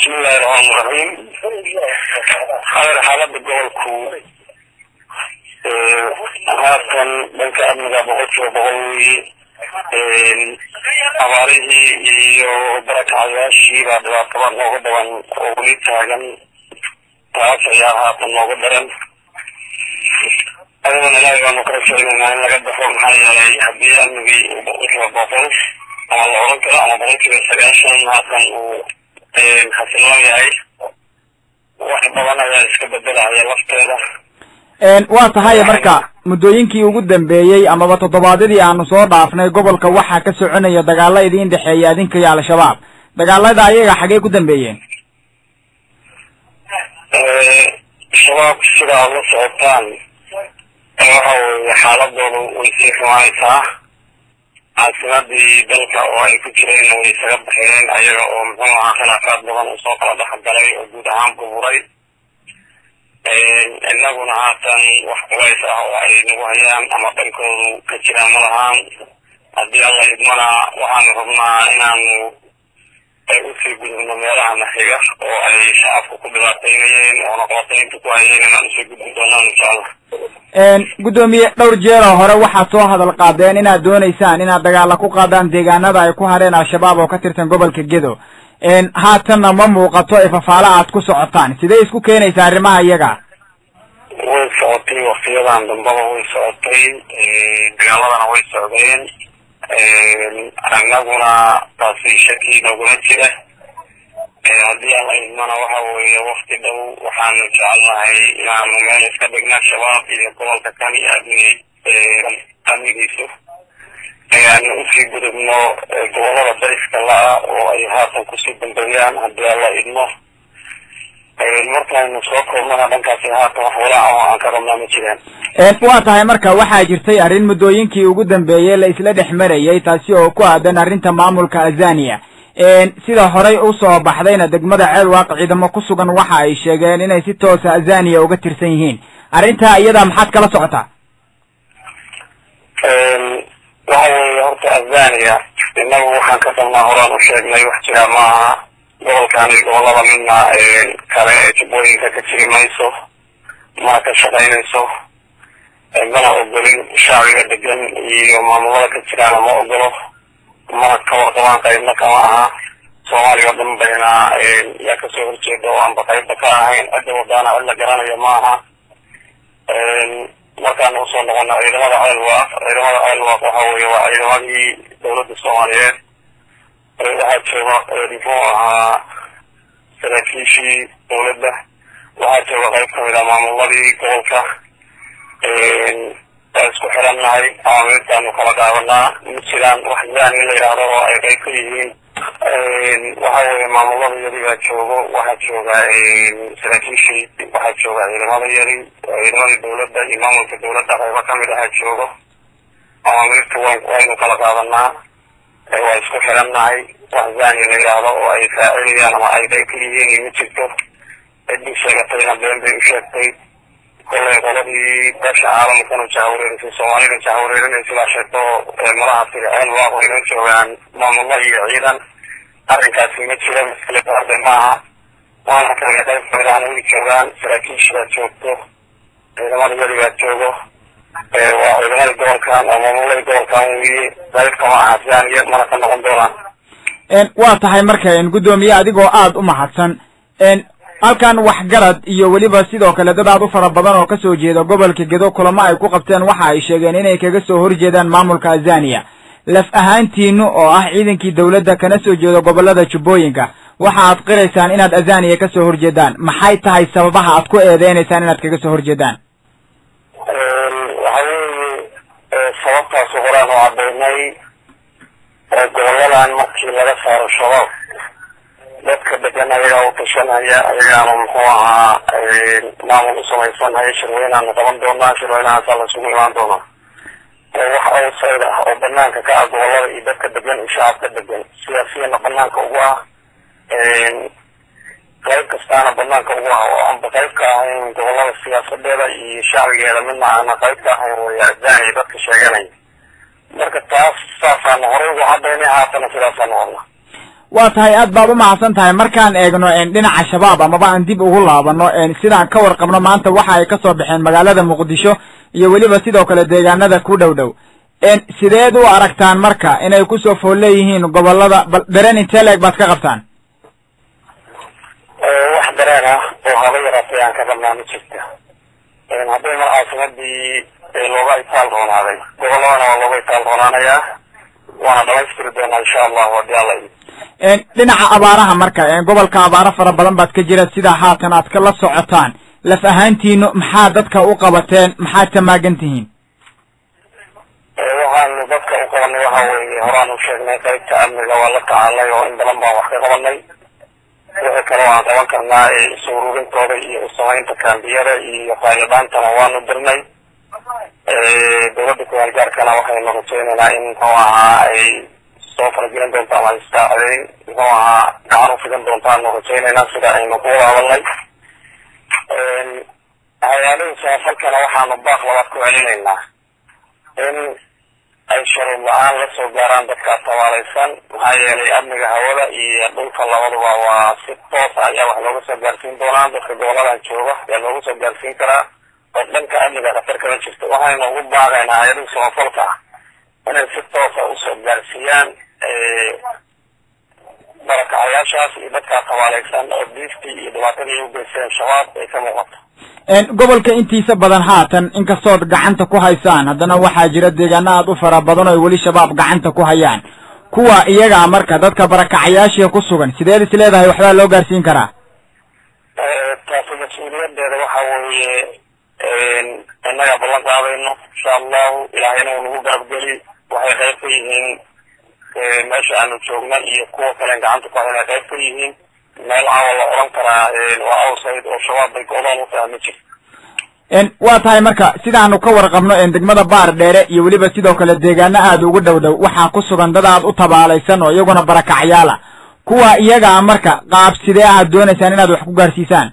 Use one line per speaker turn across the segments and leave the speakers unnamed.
بسم الله الرحمن الرحيم. هذا حالة بقولكو هاتن بنك أبنك بغطش وبغوي أواريه يبرك عياشي بعد طبعا نوغدوان أولي تاغن تاسيا هاتن نوغدرن أيضا لا يبقى مكرسين أن لقد دفعون هاي حبي أنبي بغطش وبغطش أما الأورنك أما بغطش بسرياشن هاتن حسنوا ياي واحد طبعا يا اسكبدل على لفتيدا
waa tahay marka muddooyinkii ugu dambeeyay ama toddobaadadii aanu soo dhaafnay gobolka waxa ka soconaya dagaalo idin dhaxeeya adinka iyo al-shabaab dagaalada ayaga xagee ku dambeeyeen
shabaab sida la socotaan waxa xaaladoodu way sii xumaanaysaa caafimaadii dalka oo ay ku jireen way isaga baxeen ayaga oo muxuu ahaa khilaafaad badan oo soo kala dhexgalay oo guud ahaan buuray innaguna haatan wax culays ah oo ay nagu hayaan ama dhankoodu ka jiraan ma lahaan haddii alla idmana waxaanu rabnaa inaanu usii gudubno meelaha naxiga oo ay shacabka ku dhibaataynayeen oo noqotaynta ku hayeen inaan usii gudbin doonaan insha allah
gudoomiye dhowr jeer oo hore waxaad soo hadal qaadeen inaad doonaysaan inaad dagaala ku qaadaan deegaanada ay ku hareen al-shabaab oo ka tirsan gobolka Gedo haatanna ma muuqato ifafaala aad ku socotaan sidee isku keenaysaa arrimaha iyaga
way socotay waqtiyadan dambaba way socotay dagaaladana way socdeen annaguna taasi shaki nagula jira haddii alla idmana waxa weeye waqti dhow waxaanu jecelnahay inaanu meel iska dhigna shabaab iyo gobolka kan iyo amnigiisu ayaanu usii gudubno gobolada dariska la-a oo ay haatan kusii dambeeyaan haddii alla idmo markaanu soo koobnana dhankaasi haatan wax walaa oo aan ka rabnaa ma jiraan
waa tahay marka waxaa jirtay arrin muddooyinkii ugu dambeeyay la isla dhex marayay taasi oo ku aadan arrinta maamulka Azania sida horey u soo baxdayna degmada Ceelwaaq ciidamo ku sugan waxa ay sheegeen inay si toos ah Azania uga tirsan yihiin arrinta iyada maxaad kala socotaa
waxay horta Azania inagu waxaan ka qabnaa horaan u sheegnay wax jira maaha gobolkani gobolada midna kale ee jubbooyinka ka jiri mayso ma ka shaqaynayso mana ogolin shacbiga degan iyo maamulada ka jiraan ma ogolo mana ka warqabaan qaybna kama aha soomaaliya dhan bayna yaa kasoo horjeeda oo aan qaybba ka ahayn cidda wadaana cid la garanayo maaha markaan usoo noqono ciidamada Ceelwaaq waxa weeye waa ciidamadii dowladda Soomaaliyeed waxaa jooga muxuu ahaa saraakiishii dowladda waxaa jooga qayb kamid ah maamuladii gobolka waa isku xirannahay aamiirtaanu kala daawanaa ma jiraan wax zaani la yidhaahdo oo ay qayb ka yihiin waxa weeye maamulada yadi baa joogo waxaa jooga saraakiishii waxaa jooga ciidamada yadi ciidamadii dowladda iyo maamulka dowladda qaybo kamid aha joogo aamiirta waynu kala qaadanaa waa isku xirannahay wax zaani la yidhaahdo oo ay faacilayaan ama ay qayb ka yihiin ma jirto ciddii sheegatayna been bay u sheegtay kollay qoladii beesha caalamkana jahawareerisay soomaalida jahawareerinaysa baa sheegto malaha sida Ceelwaaq inay joogaan maamulo iyo ciidan arrinkaasi ma jiro miskale arday maaha waana kale qayb kamid ahna way joogaan saraakiisha baa joogto ciidamada yadi baa joogo waa ciidamada gobolkan oo maamulada gobolkan weye qayb kama aha Azania mana ka noqon doonaan
waa tahay marka gudoomiye adigoo aad u mahadsan halkan waxgarad iyo weliba sidoo kale dad aad u fara badan oo ka soo jeeda gobolka Gedo kulamo ay ku qabteen waxa ay sheegeen inay kaga soo horjeedaan maamulka Azania laf ahaantiinu oo ah ciidankii dawladda kana soo jeeda gobolada Jubbooyinka waxa aad qiraysaan inaad Azania ka soo horjeedaan maxay tahay sababaha aad ku eedeynaysan inaad kaga soo horjeedaan
sababtaas horaan oo cadeynay goboladan markii laga saaro shabaab dadka degan ayagaa u tashanaya ayagaana muxuu ahaa maamul u samaysanaya shirweynaanu qaban doonaa shirweynahaasa la isugu imaan doonaa wax outside ah oo banaanka ka ah gobolada iyo dadka degan iyo shacabka degan siyaasiyana banaanka ugu ah qayb kastaana banaanka ugu ah oo aanba qayb ka ahayn gobolada siyaasadeeda iyo shacbigeeda midna aana qayb ka ahayn way Azania dadka sheeganaya marka taas saasaana horey ugu cadaynay haatana sidaasaanu wadnaa
waa tahay aad baad u mahadsan tahay markaan eegno dhinaca shabaab amaba aan dib ugu laabano sidaan ka warqabno maanta waxa ay kasoo baxeen magaalada muqdisho iyo weliba sidoo kale deegaanada ku dhow dhow sideed u aragtaan marka inay kusoo fool leeyihiin gobolada dareen intee leeg baad ka qabtaan
wax dareen ah oo haba yaraatay aan ka qabnaa ma jirta hadday mar caasimadii looga itaal roonaaday goboladana waa looga itaal roonaanayaa waana dhamaystiri doonaa insha allahu haddii alla
dhinaca abaaraha marka gobolka abaaro fara badan baad ka jira sidaa haatan aad kala socotaan laf ahaantiinu maxaa dadka u qabateen maxaad tamaagan tihiin
waxaanu dadka u qabanay waxa weeye horaan u sheegnay qaybta amniga waa la tacaalay oo in badan baan wax ka qabanay wixii kale waan qaban karnaa isuururintooda iyo usamaynta kaambiyada iyo fayladaantana waanu dirnay dawladda kuwaalgaarkana waxaynu rajaynaynaa in muxuu ahaa ay soo faragelin doonto ama istaacadeyn muxuu ahaa gacan u fidan doontaanu rajaynaynaa sida aynu ku wada hadalnay hay-adaha samafalkana waxaanu baaq labaad ku celinaynaa in ay shuruud la-aan la soo gaaraan dadkaa tabaalaysan maxaa yeelay amniga hawada iyo dhulka labaduba waa si toos ah ayaa wax looga soo gaarsiin doonaa dadka goboladan jooga ayaa looga soo gaarsiin karaa oo dhanka amniga khatar kala jirta waxaynu ugu baaqaynaa hay-adaha samafalka ah inay si toosa usoo gaarsiiyaan barakacayaashaas iyo dadkaa tabaalaysan oo diiftii iyo dhibaatadii ay u geysteen shabaab ay ka muuqato
gobolka intiisa badan haatan inkastood gacanta ku haysaan haddana waxaa jira deegaano aad u fara badan oo ay weli shabaab gacanta ku hayaan kuwa iyagaa marka dadka barakacayaashia ku sugan sideed is leedahay waxbaa loo gaarsiin karaa
taasi mas-uuliyadeeda waxa weeye innaga ballan qaadayno insha allahu ilaahayna uu nagu garabgeli waxay qayb ka yihiin meesha aanu joogna iyo kuwa kalen gacanta ku hayn ay qayb ka yihiin meel caawa la oran karaa waa awsayd oo shabaab bay go-daan u fahmi jirta
waa tahay marka sidaanu ka warqabno degmada baar dheere iyo weliba sidoo kale deegaano aada ugu dhow dhow waxaa ku sugan dad aad u tabaalaysan oo iyaguna barakacyaala kuwa iyagaa marka qaab sidee aad doonaysaan inaad wax ku gaarsiisaan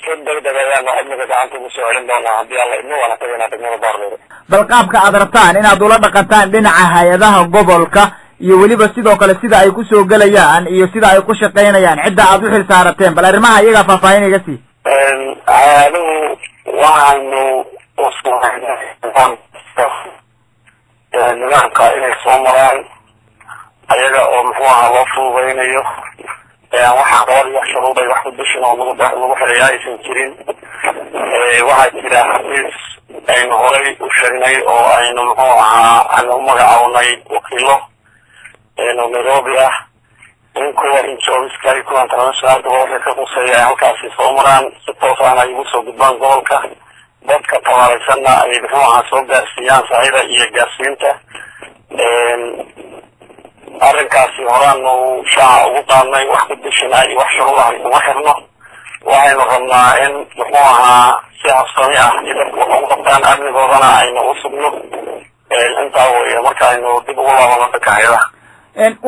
si degdeg ayaanu amniga gacanta ugu soo celin doonaa haddii alla idmo waana tagaynaa degmada baar dheere
bal qaabka aad rabtaan inaad ula dhaqantaan dhinaca hay-adaha gobolka iyo weliba sidoo kale sida ay kusoo gelayaan iyo sida ay ku shaqaynayaan cidda aad u xil saarateen bal arrimaha iyagaa faahfaahin iga sii
hay-aduhu waxaanu nidaamka inay soo maraan ayaga oo muxuu ahaa loo fududaynayo waxaa qabar iyo shuruuday wax ku dushin oo lagu xidhayaa aysan jirin waxaa jira xafiis aynu horay u sheegnay oo aynu muxuu ahaa aanu u magacawnay wakiilo nairobi ah in kuwa injoobiska iyo kuwa internationalka waxay ka quseeya ay halkaasi soo maraan si toos ahna ay ugu soo gudbaan gobolka dadka tabaalaysanna ay muxuu ahaa soo gaarsiiyaan sahayda iyo gaarsiinta arrinkaasi horaanu shaaca ugu qaadnay wax ku dishina iyo wax shuruudaha kuma xirno waxaynu rabnaa in muxuu ahaa si habsami ah iyo dadka wax ugu qabtaan amnigoodana aynu u sugno intaa weeye marka aynu dib ugu laabano dadka hay-adaha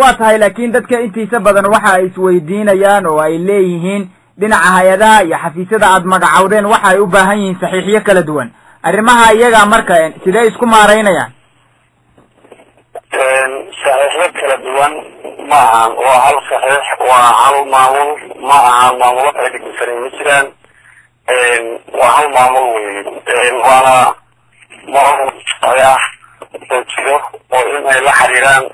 waa tahay laakiin dadka intiisa badan waxa ay isweydiinayaan oo ay leeyihiin dhinaca hay-adaha iyo xafiisyada aad magacawdeen waxa ay u baahan yihiin saxiixyo kala duwan arrimaha iyagaa marka sidee isku maaraynayaan
saxiixyo kala duwan ma ahan waa hal saxiix waa hal maamul ma ahan maamulo kala gedisaray ma jiraan waa hal maamul wey waana maamul ah oo jiro oo in ay la xiriiraan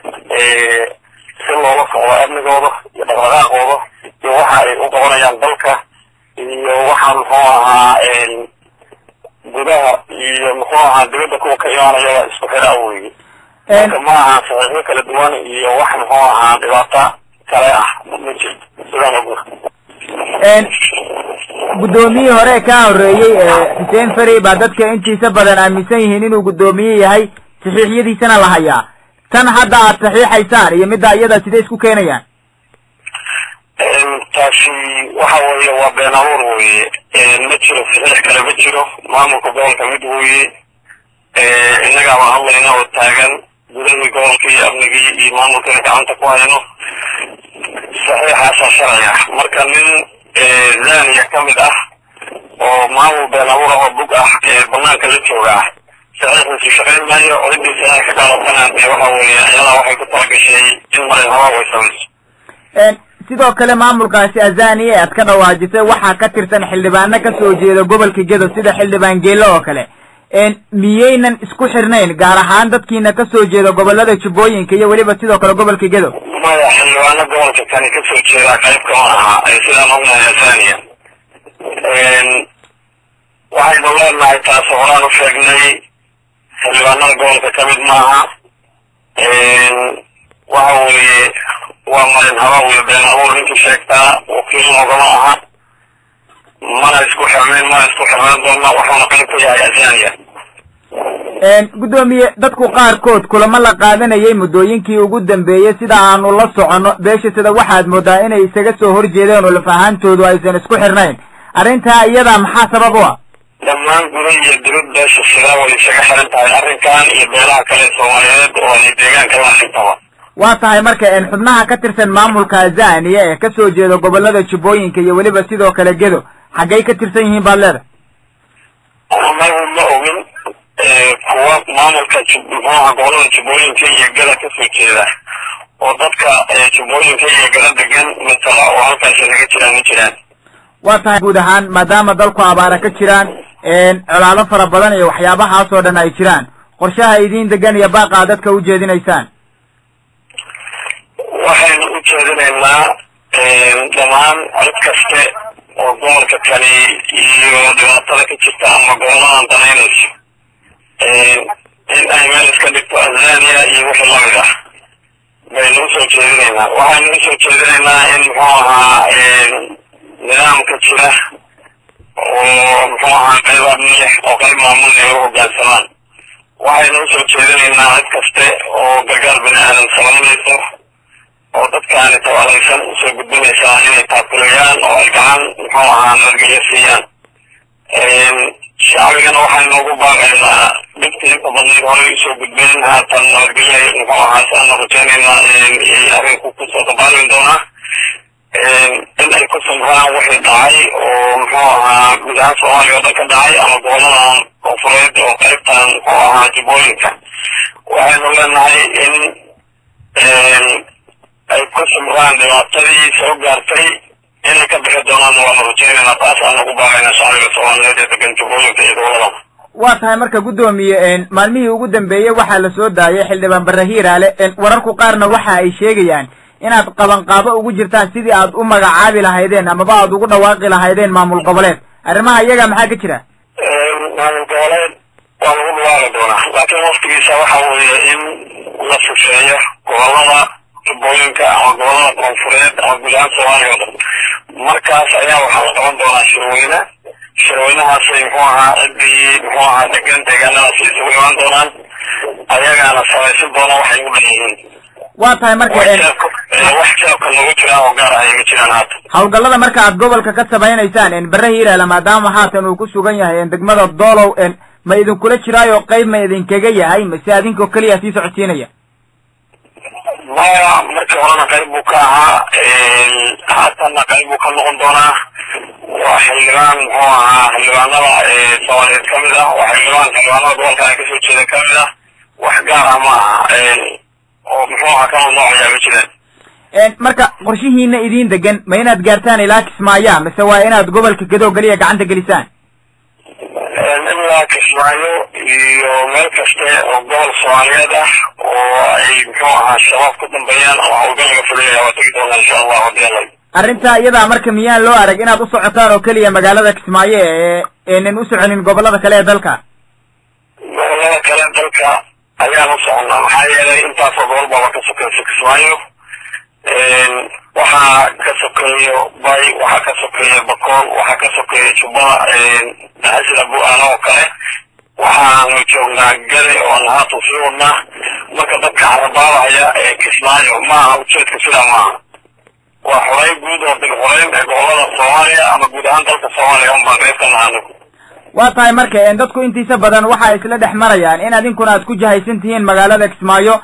si loola socdo amnigooda iyo dhaqdhaqaaqooda iyo waxa ay u qabanayaan dalka iyo waxa muxuu ahaa gudaha iyo muxuu ahaa dibadda kuwa ka imaanayaba isku xiraa weye marka ma aha saxiixyo kala duwan iyo wax muxuu ahaa dhibaato kale ah ma jirto sidaan ogna
guddoomiyihii hore ka horreeyey xuseen fari baa dadka intiisa badan aaminsan yihiin inuu guddoomiye yahay saxiixyadiisana la hayaa tan hadda aad saxiixaysaan iyo midda iyada sidee isku keenayaan
taasi waxa weeye waa been abuur weye ma jiro saxiix kale ma jiro maamulka gobolka mid weye innagaaba hadlayna oo taagan gudahii gobolka iyo amnigii iyo maamulkana gacanta ku hayno saxiixaasa sharci ah marka nin zaniya ka mid ah oo maamul been abuur ah oo bug ah banaanka la jooga ah saxiixiisu shaqayn maayo ciddiisa inay ka qaadatana dee waxa weeye iyadaa waxay ku talagashay in marin haba way samayso
sidoo kale maamulkaasi azania ee aad ka dhawaajisay waxaa ka tirsan xildhibaano ka soo jeeda gobolka gedo sida xildhibaan geelo oo kale miyaynan isku xirnayn gaar ahaan dadkiina ka soo jeeda gobolada jubbooyinka iyo weliba sidoo kale gobolka gedo
maya xildhibaano gobolka kani ka soo jeeda qayb kama aha sidaan ognahay azania waxaynu leenahay taas horaan u sheegnay xildhibaanada gobolka kamid maaha waxa weeye waa marin habaawiya been abuur ninkii sheegtaa wakiil noogama aha mana isku xirnaan doona waxaana qayb ka yahay azania
guddoomiye dadku qaarkood kulamo la qaadanayay muddooyinkii ugu dambeeyey sida aanu la soconno beesha sida waxaad moodaa inay isaga soo horjeedeen oo laf ahaantoodu aysan isku xirnayn arrintaa iyadaa maxaa sabab u ah
dhammaan guda iyo dibad beesha sida way isaga xiran tahay arrinkan iyo beelaha kale soomaaliyeed oo ay deegaanka la xintaba
waa tahay marka xubnaha ka tirsan maamulka azania ee ka soo jeeda gobolada jubbooyinka iyo weliba sidoo kale gedo xaggay ka tirsan yihiin baad leedahay
anagu ma ogin kuwa maamulka muxuaha gobolada jubbooyinka iyo geda ka soo jeeda oo dadka jubbooyinka iyo geda degan matala oo halkaasi naga jiraan ma jiraan
waa tahay guud ahaan maadaama dalku abaara ka jiraan colaado fara badan iyo waxyaabahaas oo dhan ay jiraan qorshaha idiin degan iyo baaqaa dadka u jeedinaysaan
waxaynu u jeedinaynaa dhammaan cid kaste oo gobolka kani iyo dhibaatada ka jirta ama goboladan danaynayso in ay meel iska dhigto azania iyo wixii lamid ah baynu usoo jeedinaynaa waxaynu usoo jeedinaynaa in muxuu ahaa nidaamka jira oo muxuu ahaa qayb amniya oo qayb maamul ay u hoggaansamaan waxaynu usoo jeedinaynaa cid kaste oo gargaar bini aadan samaynayso oo dadkaani tawaalaysan usoo gudbinaysaa inay taakulayaan oo ay gacan muxuu ahaa nabadgelyo siiyaan shacbigana waxaynu ugu baaqaynaa dhibtii inta badnayd horey usoo gudbeen haatan nabadgelyo muxuu ahaa si aanu rajaynaynaa arrinku kusoo dabaalin doonaa in ay ku samraan wixii dhacay oo muxuu ahaa guud ahaan soomaaliya oo dhan ka dhacay ama goboladan koonfureed oo qaybtan muxuu ahaa jubbooyinka waxaynu leenahay in ay ku samraan dhibaatadii soo gaartay inay ka bixi doonaan waanu rajaynaynaa taas aan ugu baaqayna shacbiga soomaaliyeed ee degan jubbooyinka iyo gobolada
waa tahay marka guddoomiye maalmihii ugu dambeeyey waxaa la soo daayay xildhibaan barre hiiraale wararku qaarna waxa ay sheegayaan inaad qabanqaabo ugu jirtaan sidii aad u magacaabi lahaydeen amaba aad ugu dhawaaqi lahaydeen maamul goboleed arrimaha iyaga maxaa ka jira
maamul goboleed waa lagu dhawaaqi doonaa laakiin waftigiisa waxa weeye in la sifeeyo gobolada jubbooyinka ama gobolada koonfureed ama guud ahaan soomaaliya oo dhan markaas ayaa waxaa la qaban doonaa shirweynahaasay muxuu ahaa ciddii muxuu ahaa degan deegaanadaasi isugu imaan doonaan ayagaana samaysan doona waxay u dhan yihiin
waa tahay marka
wax jeebka nagu jiraan oo gaar ahay ma jiraan haatan
hawlgallada marka aad gobolka ka samaynaysaan barre hiiraale maadaama haatan uu ku sugan yahay degmada doolow ma idinkula jiraayo qayb ma idinkaga yahay mase adinkoo keliya sii socodsiinaya
maya markii horena qayb buu ka ahaa haatanna qayb buu ka noqon doonaa waa xildhibaan muxuu ahaa xildhibaanada soomaaliyeed kamid ah waa xildhibaanada gobolka ay kasoo jeeda kamid ah wax gaar ah ma aha oo muxuu ahaa kama noocayaa ma jiraan
marka qorshihiina idiin degan ma inaad gaartaan ilaa kismaayo mise waa inaad gobolka gedo geliya gacanta gelisaan
ilaa kismaayo iyo meel kaste oo gobol soomaaliyeed ah oo ay muxuu ahaa shabaab ku dambeeyaan oo hawlgal laga fulinaya waa tegi doonaa insha allahu hadii alla
arrintaa iyadaa marka miyaan loo arag inaad u socotaan oo keliya magaalada kismaayo eenan u soconin gobolada kale ee dalka
gobolada kale ee dalka ayaan u soconnaa maxaa yeelay intaasoo gobol baaba ka sokeyso kismaayo waxaa ka sokeeyo bay waxaa ka sokeeya bakool waxaa ka sokeeya jubbada sida bu-aano oo kale waxaanu joognaa gade oona haatan sii wadnaa marka dadka carabaabahaya ee kismaayo maaha ujeedka sidaa maaha waa xoreyn guud oo dib xoreyn ee gobolada soomaaliya ama guud ahaan dalka soomaaliya un baan qayb ka nahano
waa tahay marka dadku intiisa badan waxa isla dhex marayaan in adinkuna aad ku jahaysan tihiin magaalada kismaayo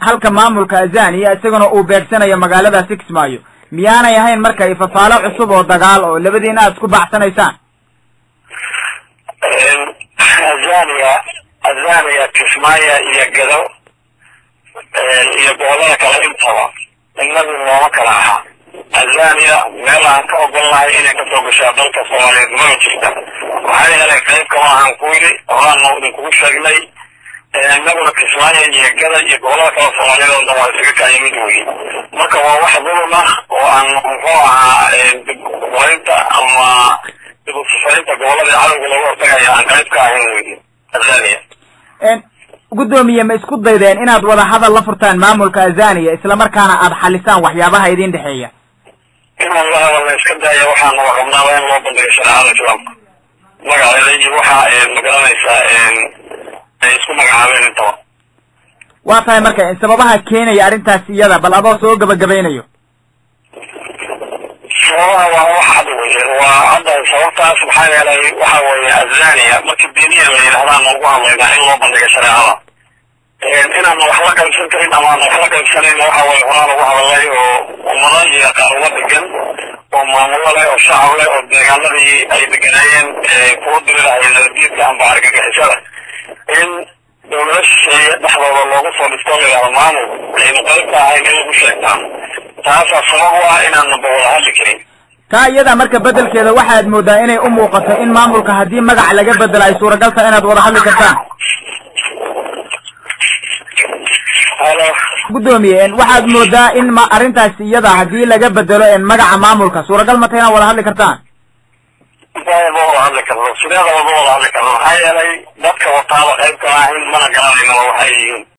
halka maamulka azania isaguna uu beegsanayo magaaladaasi kismaayo miyaanay ahayn marka ifafaalo cusub oo dagaal oo labadiina aad isku bacsanaysaan
azania kismaayo iyo gado iyo gobolada kale intaba النبي الله كراها الزانية ميلا كأقول الله إنك توقشها بلك الصومالية ما جدا وهذه لك كيف كما هنقولي وهان نقول كوش شغلي النبي كسوانيا يقدر يقول لك الصومالية وانتما يسكك أي مدوي مركا هو واحد ظلمة وأن نقوها وانت أما تقول سفرينتا قول لي عالم قول الله تقعي عن كيف كاهن الزانية
gudoomiye ma isku daydeen inaad wada hadal la furtaan maamulka Azaniya isla markaana aad xalisaan waxyaabaha idin dhaxeeya
inna allaha wala iska daaya waxaan noo qabnaa in loo bandhigo shariicada islaamka magaceeda waxa ay magaranaysaa ay isku magacaabeen intaba
waa tahay marka sababaha keenaya arrintaas iyada bal adoo soo gabagabeynayo
وعند سوقتها سبحان الله وحوي الزانية مكبينية اللي هذا موضوع الله إن الله بندق شرعها إن أنا وحلقة السنتين أما وحلقة السنين وحوي هنا وحوي ومراجع قارورة الجن وما الله والشعب له والدجال الذي أي دجالين فوضى له إلى البيت كان بعرق كحسرة إن دولة الشيء نحضر الله وصل استوى على مانو لأن قلبها هاي من المشركان تاسع صلوا إن أنا بقولها لكريم
ka iyada marka bedelkeeda waxaad moodaa inay u muuqato in maamulka hadii magac laga bedelo ay suuragal tahay inaad wada hadli kartaan gudoomiye waxaad moodaa in arrintaas iyada hadii laga bedelo in magaca maamulka suuragal ma tahay inaad wada hadli kartaan
wada hadli karno sidoo kale wada hadli karno hay'adey dadka wataaba qayb ka ah in mana garanayno waxay yihiin